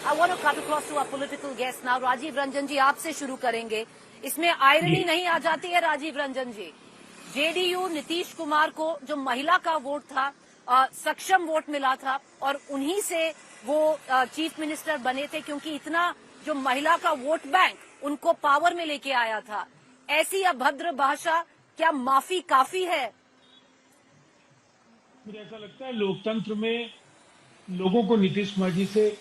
I want to cut across to our political guest now. Rajiv Ranjan जी, आपसे शुरू करेंगे. इसमें आयरनी नहीं आ जाती है राजीव रंजन जी? जेडीयू नीतीश कुमार को जो महिला का वोट था, सक्षम वोट मिला था और उन्हीं से वो चीफ मिनिस्टर बने थे, क्योंकि इतना जो महिला का वोट बैंक उनको पावर में लेके आया था. ऐसी अभद्र भाषा, क्या माफी काफी है? मुझे ऐसा लगता है लोकतंत्र में लोगों को नीतीश कुमार जी से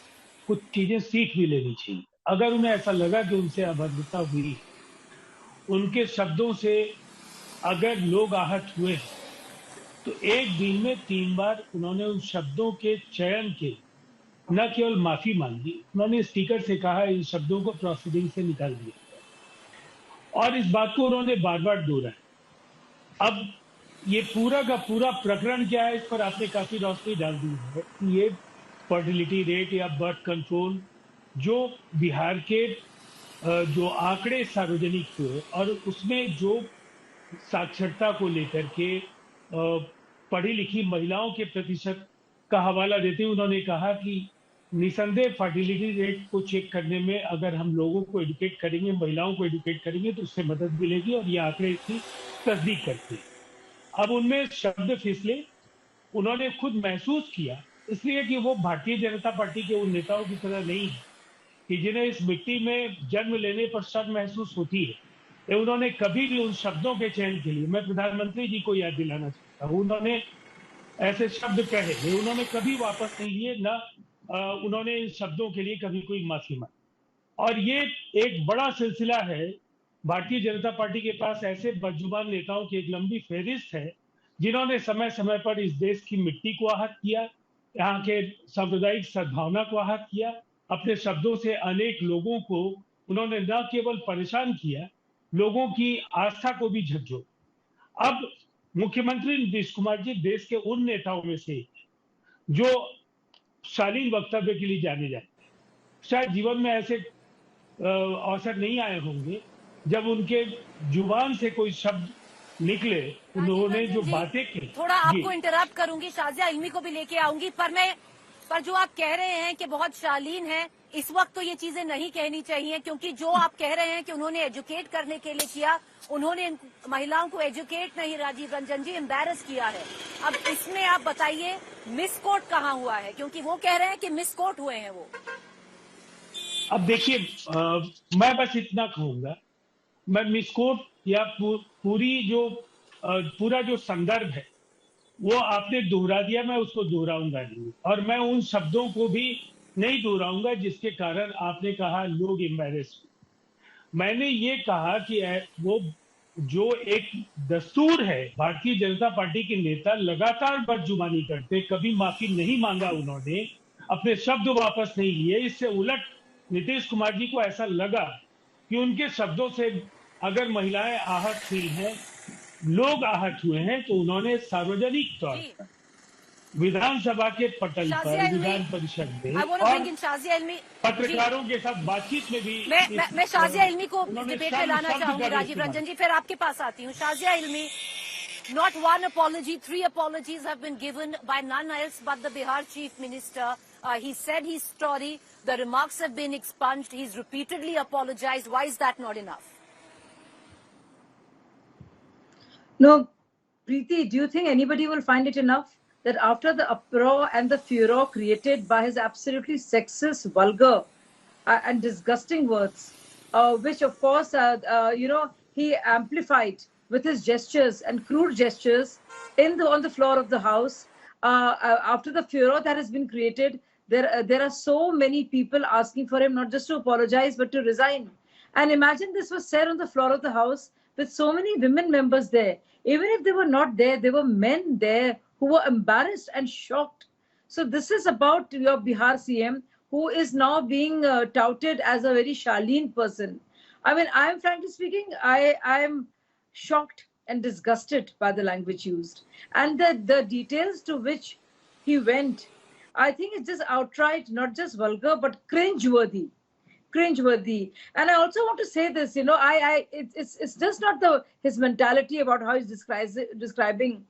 कुछ चीजें सीख भी लेनी चाहिए. अगर उन्हें ऐसा लगा कि उनसे अभद्रता हुई, उनके शब्दों से अगर लोग आहत हुए, तो एक दिन में 3 बार उन्होंने उन शब्दों के चयन के न केवल माफी मांगी, उन्होंने स्पीकर से कहा इन शब्दों को प्रोसीडिंग से निकाल दिया, और इस बात को उन्होंने बार बार दोहराया. अब ये पूरा का पूरा प्रकरण क्या है, इस पर आपने काफी रोशनी डाल दी है. ये फर्टिलिटी रेट या बर्थ कंट्रोल, जो बिहार के जो आंकड़े सार्वजनिक हुए और उसमें जो साक्षरता को लेकर के पढ़ी लिखी महिलाओं के प्रतिशत का हवाला देते हुए उन्होंने कहा कि निसंदेह फर्टिलिटी रेट को चेक करने में अगर हम लोगों को एजुकेट करेंगे, महिलाओं को एजुकेट करेंगे, तो उससे मदद मिलेगी, और ये आंकड़े इसकी तस्दीक करते हैं. अब उनमें शब्द फिसले, उन्होंने खुद महसूस किया, इसलिए कि वो भारतीय जनता पार्टी के उन नेताओं की तरह नहीं है कि जिन्हें इस मिट्टी में जन्म लेने पर शर्म महसूस होती है. उन्होंने कभी भी उन शब्दों के चयन के लिए, मैं प्रधानमंत्री जी को याद दिलाना चाहता हूँ, उन्होंने ऐसे शब्द कहे, उन्होंने कभी वापस नहीं लिए, न उन्होंने इन शब्दों के लिए कभी कोई माफी मांगी. और ये एक बड़ा सिलसिला है. भारतीय जनता पार्टी के पास ऐसे बदजुबान नेताओं की एक लंबी फहरिस्त है जिन्होंने समय समय पर इस देश की मिट्टी को आहत किया, यहाँ के सांप्रदायिक सद्भावना को आहत किया. अपने शब्दों से अनेक लोगों को उन्होंने न केवल परेशान किया, लोगों की आस्था को भी झकझोरा. अब मुख्यमंत्री नीतीश कुमार जी देश के उन नेताओं में से जो शालीन वक्तव्य के लिए जाने जाते हैं. शायद जीवन में ऐसे अवसर नहीं आए होंगे जब उनके जुबान से कोई शब्द निकले, उन्होंने जो बातें की. थोड़ा आपको इंटरप्ट करूंगी, शाजिया इल्मी को भी लेके आऊंगी, पर जो आप कह रहे हैं कि बहुत शालीन है, इस वक्त तो ये चीजें नहीं कहनी चाहिए, क्योंकि जो आप कह रहे हैं कि उन्होंने एजुकेट करने के लिए किया, उन्होंने महिलाओं को एजुकेट नहीं, राजीव रंजन जी, एम्बैरस किया है. अब इसमें आप बताइए मिसकोट कहाँ हुआ है, क्योंकि वो कह रहे हैं कि मिसकोट हुए हैं वो. अब देखिए, मैं बस इतना कहूंगा, मैं मिसकोट या पूरा जो संदर्भ है वो आपने दोहरा दिया, मैं उसको दोहराऊंगा नहीं, और मैं उन शब्दों को भी नहीं दोहराऊंगा जिसके कारण आपने कहा लोग एम्बैरेस. मैंने ये कहा कि वो जो एक दस्तूर है, भारतीय जनता पार्टी के नेता लगातार बदजुबानी करते, कभी माफी नहीं मांगा उन्होंने, अपने शब्द वापस नहीं लिए. इससे उलट नीतीश कुमार जी को ऐसा लगा कि उनके शब्दों से अगर महिलाएं आहत हुई हैं, लोग आहत हुए हैं, तो उन्होंने सार्वजनिक तौर पर विधानसभा के पटल पर, विधान परिषद में और पत्रकारों के साथ बातचीत में भी मैं शाजिया इल्मी को डिबेट में लाना चाहूंगी. राजीव रंजन जी, फिर आपके पास आती हूँ. शाजिया इल्मी, not one apology, 3 apologies have been given by none else but the Bihar Chief Minister. He said he's sorry. The remarks have been expunged. He's repeatedly apologized. Why is that not enough? No, Preeti, do you think anybody will find it enough that after the uproar and the furor created by his absolutely sexist, vulgar and disgusting words, which of course, he amplified with his gestures and crude gestures on the floor of the House, after the furor that has been created, there are so many people asking for him not just to apologize but to resign. And imagine this was said on the floor of the House with so many women members there. Even if they were not there, there were men there who were embarrassed and shocked. So this is about your Bihar CM, who is now being touted as a very Shaleen person. I mean, I am frankly speaking, I am shocked and disgusted by the language used. And the details to which he went, I think it's just outright, not just vulgar, but cringeworthy. And I also want to say this, it's just not his mentality about how he's describing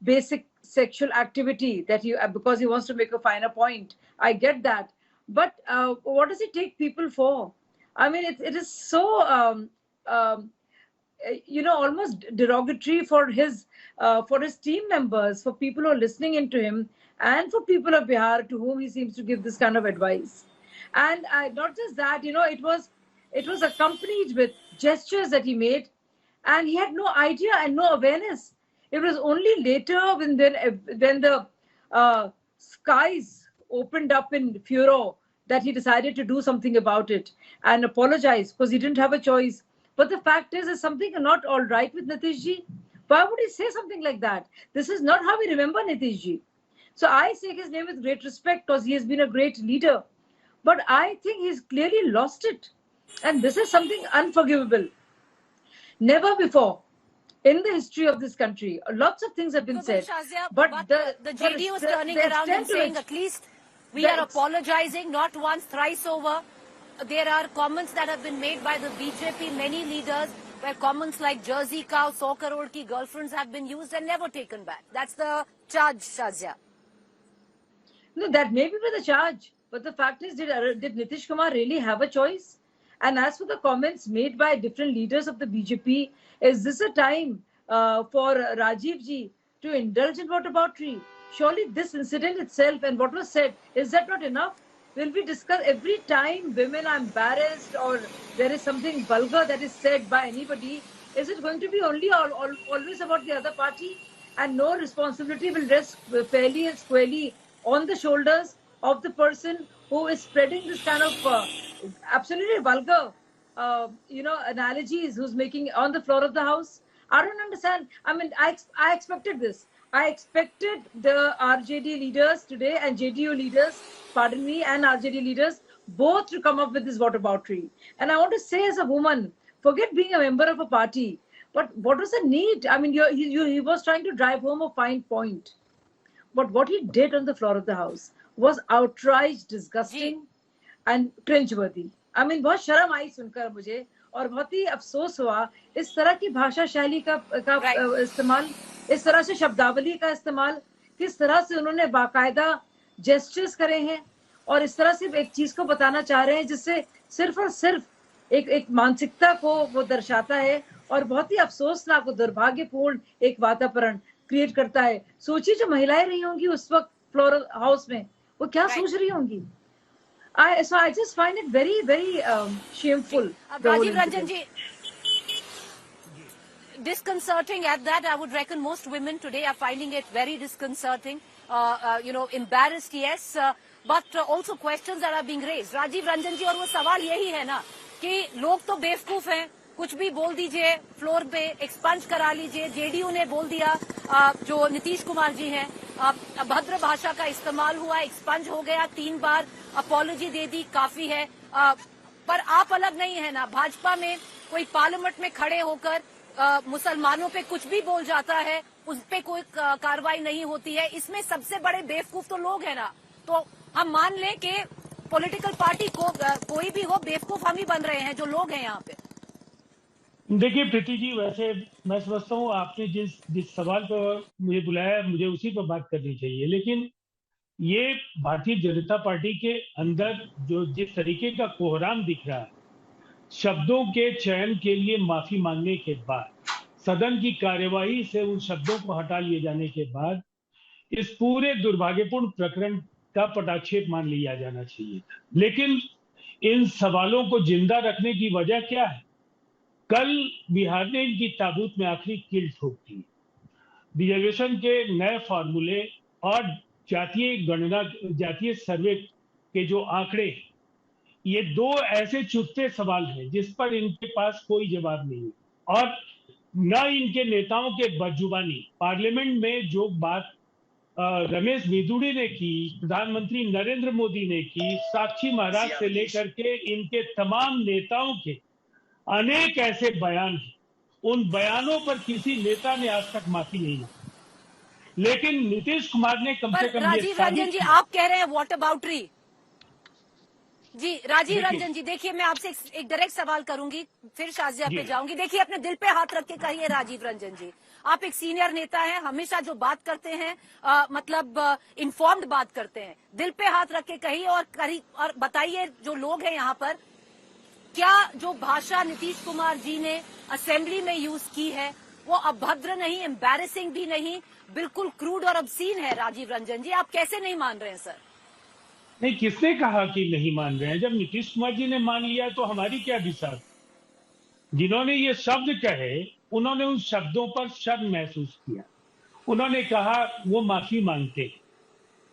basic sexual activity that because he wants to make a finer point. I get that. But what does he take people for? I mean, it is so almost derogatory for his team members, for people who are listening into him, and for people of Bihar to whom he seems to give this kind of advice. And not just that, it was accompanied with gestures that he made, and he had no idea and no awareness. It was only later when the skies opened up in furor that he decided to do something about it and apologize, because he didn't have a choice. But the fact is something not all right with Nitish ji. Why would he say something like that? This is not how we remember Nitish ji. So I say his name with great respect because he has been a great leader. But I think he's clearly lost it. And this is something unforgivable. Never before in the history of this country, lots of things have been said. Shazia, But the JDU is turning around and saying at least we are apologizing not once, thrice over. There are comments that have been made by the BJP, many leaders, where comments like Jersey cow, 100 crore ki girlfriends have been used and never taken back. That's the charge, Shazia. No, that may be the charge. But the fact is, did Nitish Kumar really have a choice? And as for the comments made by different leaders of the BJP, is this a time for Rajiv ji to indulge in whataboutery? Surely this incident itself and what was said, is that not enough? Will we discuss every time women are embarrassed or there is something vulgar that is said by anybody? Is it going to be only always about the other party? And no responsibility will rest fairly and squarely on the shoulders of the person who is spreading this kind of absolutely vulgar, analogies, who's making on the floor of the house. I don't understand. I mean, I expected this. I expected the RJD leaders today and JDU leaders, pardon me, and RJD leaders both to come up with this whataboutery. And I want to say, as a woman, forget being a member of a party, but what was the need? I mean, he was trying to drive home a fine point. But what he did on the floor of the house was outright disgusting and cringeworthy. I mean, बहुत शर्म आई सुनकर मुझे और बहुत ही अफसोस हुआ इस तरह की भाषा शैली का इस्तेमाल, इस तरह से शब्दावली का इस्तेमाल, किस तरह से उन्होंने बाकायदा जेस्चर्स करे हैं और इस तरह से एक चीज को बताना चाह रहे हैं जिससे सिर्फ और सिर्फ एक मानसिकता को वो दर्शाता है और बहुत ही अफसोसनाक और दुर्भाग्यपूर्ण एक वातावरण क्रिएट करता है. सोचिए जो महिलाएं रही होंगी उस वक्त फ्लोर हाउस में, वो क्या सोच रही होंगी. So I just find it very, very shameful. Rajiv Ranjan ji, disconcerting at that. I would reckon most women today are finding it very disconcerting. Embarrassed, yes, but also questions that are being raised. Rajiv Ranjan ji, और वो सवाल यही है ना कि लोग तो बेवकूफ हैं, कुछ भी बोल दीजिए फ्लोर पे, एक्सपंज करा लीजिए. जेडीयू ने बोल दिया, जो नीतीश कुमार जी हैं, अभद्र भाषा का इस्तेमाल हुआ, एक्सपंज हो गया, 3 बार अपॉलॉजी दे दी, काफी है. पर आप अलग नहीं है ना. भाजपा में कोई पार्लियामेंट में खड़े होकर मुसलमानों पे कुछ भी बोल जाता है, उस पे कोई कार्रवाई नहीं होती है. इसमें सबसे बड़े बेवकूफ तो लोग हैं ना. तो हम मान लें कि पॉलिटिकल पार्टी को कोई भी हो, बेवकूफ हम ही बन रहे हैं जो लोग हैं यहाँ पे. देखिए प्रीति जी, वैसे मैं समझता हूँ आपने जिस सवाल पर मुझे बुलाया, मुझे उसी पर बात करनी चाहिए. लेकिन ये भारतीय जनता पार्टी के अंदर जो जिस तरीके का कोहराम दिख रहा है, शब्दों के चयन के लिए माफी मांगने के बाद, सदन की कार्यवाही से उन शब्दों को हटा लिए जाने के बाद, इस पूरे दुर्भाग्यपूर्ण प्रकरण का पटाक्षेप मान लिया जाना चाहिए था. लेकिन इन सवालों को जिंदा रखने की वजह क्या है? कल बिहार ने इनकी ताबूत में आखिरी कील ठोक दी. रिजर्वेशन के नए फॉर्मूले और जातीय सर्वे के जो आंकड़े, ये 2 ऐसे चुटते सवाल हैं जिस पर इनके पास कोई जवाब नहीं है. और न इनके नेताओं के बदजुबानी, पार्लियामेंट में जो बात रमेश वेदुड़ी ने की, प्रधानमंत्री नरेंद्र मोदी ने की, साक्षी महाराज से लेकर के इनके तमाम नेताओं के अनेक ऐसे बयान हैं. उन बयानों पर किसी नेता ने आज तक माफी नहीं दी. लेकिन नीतीश कुमार ने कम से कम राजीव रंजन जी, आप कह रहे हैं व्हाट अबाउटरी. जी राजीव देखिए। रंजन जी, देखिए मैं आपसे एक डायरेक्ट सवाल करूंगी, फिर शाजिया पे जी। जाऊंगी। देखिए अपने दिल पे हाथ रख के कहिए राजीव रंजन जी, आप एक सीनियर नेता हैं, हमेशा जो बात करते हैं मतलब इन्फॉर्म्ड बात करते हैं, दिल पे हाथ रख के कहिए और बताइए जो लोग हैं यहाँ पर, क्या जो भाषा नीतीश कुमार जी ने असेंबली में यूज की है वो अभद्र नहीं, एम्बैरेसिंग भी नहीं, बिल्कुल क्रूड और ऑब्सीन है? राजीव रंजन जी, आप कैसे नहीं मान रहे हैं सर? नहीं, किसने कहा कि नहीं मान रहे हैं? जब नीतीश कुमार जी ने मान लिया तो हमारी क्या दिशा? जिन्होंने ये शब्द कहे उन्होंने उन शब्दों पर शर्म महसूस किया, उन्होंने कहा वो माफी मांगते हैं।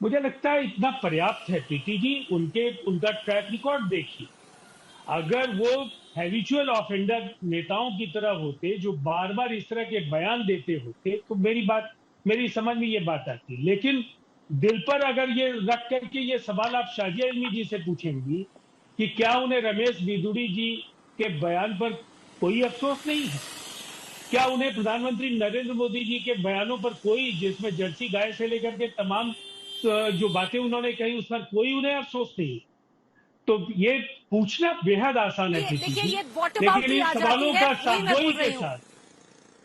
मुझे लगता है इतना पर्याप्त है। प्रीति जी, उनका ट्रैक रिकॉर्ड देखिए। अगर वो हैबिचुअल ऑफेंडर नेताओं की तरह होते जो बार बार इस तरह के बयान देते होते तो मेरी समझ में ये बात आती। लेकिन दिल पर अगर ये रख करके ये सवाल आप शाजिया इल्मी जी से पूछेंगी कि क्या उन्हें रमेश बिदुड़ी जी के बयान पर कोई अफसोस नहीं है? क्या उन्हें प्रधानमंत्री नरेंद्र मोदी जी के बयानों पर कोई, जिसमें जर्सी गाय से लेकर के तमाम जो बातें उन्होंने कही उस पर कोई उन्हें अफसोस नहीं? तो ये पूछना बेहद आसान है प्रीति देखिए जी, ये वॉट लेकिन अबाउट इन आ जाती सवालों है, का वही मैं साफगोई बोल रही के हूँ। साथ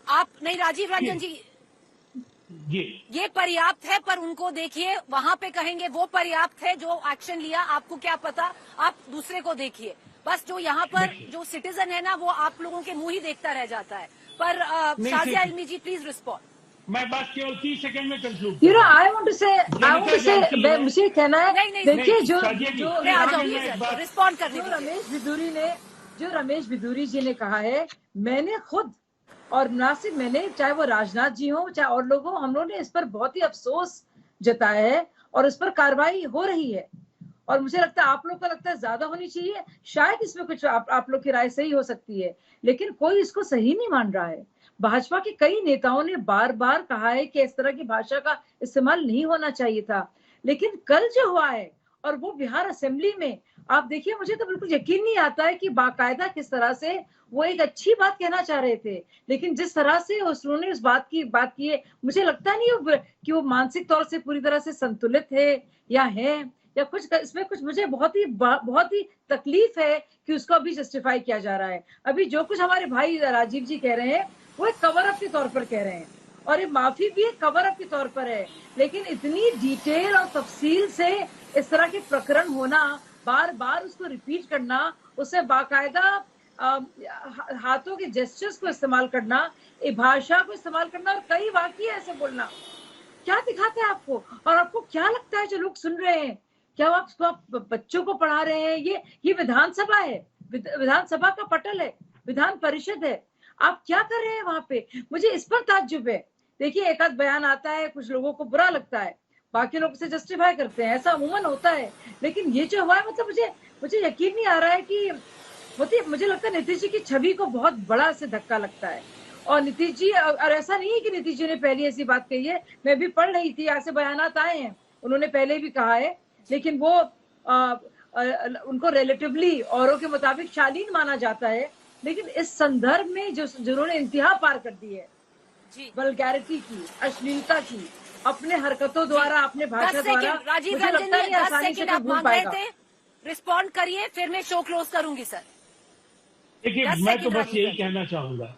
आप नहीं राजीव रंजन जी, ये पर्याप्त है, पर उनको देखिए वहां पे कहेंगे वो पर्याप्त है जो एक्शन लिया, आपको क्या पता, आप दूसरे को देखिए। बस जो यहाँ पर देखिए। जो सिटीजन है ना वो आप लोगों के मुंह ही देखता रह जाता है। पर नहीं, शाजिया सिर्फ इल्मी जी प्लीज रिस्पॉन्ड। मैं बात केवल 30 सेकंड में कंक्लूड You know, करूंगा। I want to say, जानती है। मुझे कहना है, नहीं, नहीं, देखिए नहीं, जो शाजिया जी, जो मैं आ यहाँ जाऊंगी मैं एक सर, बात रिस्पॉन्ड करने जो दीजिए। रमेश बिदूरी जी ने कहा है, मैंने खुद, और ना सिर्फ मैंने, चाहे वो राजनाथ जी हो चाहे और लोग हो, हम लोगों ने इस पर बहुत ही अफसोस जताया है और इस पर कार्रवाई हो रही है। और मुझे लगता है आप लोग को लगता है ज्यादा होनी चाहिए, शायद इसमें कुछ आप लोग की राय सही हो सकती है, लेकिन कोई इसको सही नहीं मान रहा है। भाजपा के कई नेताओं ने बार बार कहा है कि इस तरह की भाषा का इस्तेमाल नहीं होना चाहिए था, लेकिन कल जो हुआ है और वो बिहार असेंबली में, आप देखिए, मुझे तो बिल्कुल यकीन नहीं आता है कि बाकायदा किस तरह से वो एक अच्छी बात कहना चाह रहे थे, लेकिन जिस तरह से उन्होंने उस बात की है, मुझे लगता नहीं कि वो मानसिक तौर से पूरी तरह से संतुलित है या कुछ इसमें कुछ मुझे बहुत ही तकलीफ है कि उसको अभी जस्टिफाई किया जा रहा है। अभी जो कुछ हमारे भाई राजीव जी कह रहे हैं वो एक कवर अप के तौर पर कह रहे हैं, और ये माफी भी एक कवर अप के तौर पर है, लेकिन इतनी डिटेल और तफसील से इस तरह के प्रकरण होना, बार बार उसको रिपीट करना, उससे बाकायदा हाथों के जेस्चर्स को इस्तेमाल करना, भाषा को इस्तेमाल करना और कई वाक्य ऐसे बोलना, क्या दिखाता है आपको? और आपको क्या लगता है जो लोग सुन रहे हैं, क्या आप बच्चों को पढ़ा रहे हैं? ये विधानसभा है, विधानसभा का पटल है, विधान परिषद है, आप क्या कर रहे हैं वहां पे? मुझे इस पर ताज्जुब है। देखिए, एक आध बयान आता है, कुछ लोगों को बुरा लगता है, बाकी लोग उसे जस्टिफाई करते हैं, ऐसा अमूमन होता है, लेकिन ये जो हुआ है, मतलब मुझे यकीन नहीं आ रहा है कि मुझे लगता है नीतीश जी की छवि को बहुत बड़ा से धक्का लगता है। और नीतीश जी, और ऐसा नहीं है कि नीतीश जी ने पहली ऐसी बात कही है, मैं भी पढ़ रही थी, ऐसे बयानात आए हैं, उन्होंने पहले भी कहा है, लेकिन वो उनको रिलेटिवली औरों के मुताबिक शालीन माना जाता है, लेकिन इस संदर्भ में जिन्होंने इंतहा पार कर दी है, वल्गैरिटी की, अश्लीलता की, अपने हरकतों द्वारा, अपने भाषा द्वारा, राजीव मुझे लगता है आसानी से कोई भूल पाएगा। रिस्पॉन्ड करिए, फिर मैं शो क्लोज करूंगी सर। देखिए, मैं तो बस यही कहना चाहूंगा,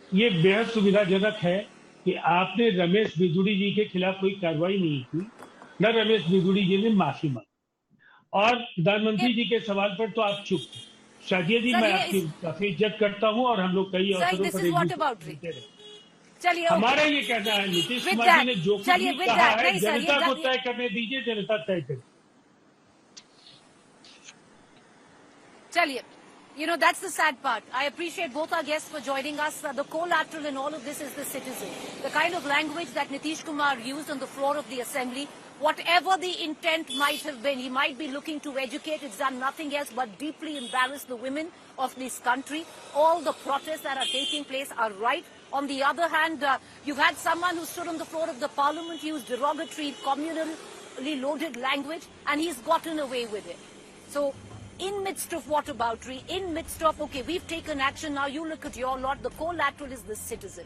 ये बेहद सुविधाजनक है कि आपने रमेश बिदुड़ी जी के खिलाफ कोई कार्रवाई नहीं की, न रमेश बिदुड़ी जी ने माफी मांगी, और प्रधानमंत्री जी के सवाल पर तो आप चुप। शाजिया जी, मैं आपकी काफी इज्जत करता हूँ और हम लोग कई अवसरों पर मिलते रहे। चलिए, हमारा ये कहना है, नीतीश कुमार जी ने जो कुछ भी कहा है, जनता को तय करने दीजिए, जनता तय करे। चलिए, you know, that's the sad part. I appreciate both our guests for joining us. The collateral in all of this is the citizen. The kind of language that Nitish Kumar used on the floor of the assembly, whatever the intent might have been, he might be looking to educate. It's done nothing else but deeply embarrass the women of this country. All the protests that are taking place are right. On the other hand, you've had someone who stood on the floor of the parliament, used derogatory, communally loaded language, and he's gotten away with it. So, in midst of whataboutery, in midst of, okay, we've taken action, now you look at your lot, the collateral is the citizen.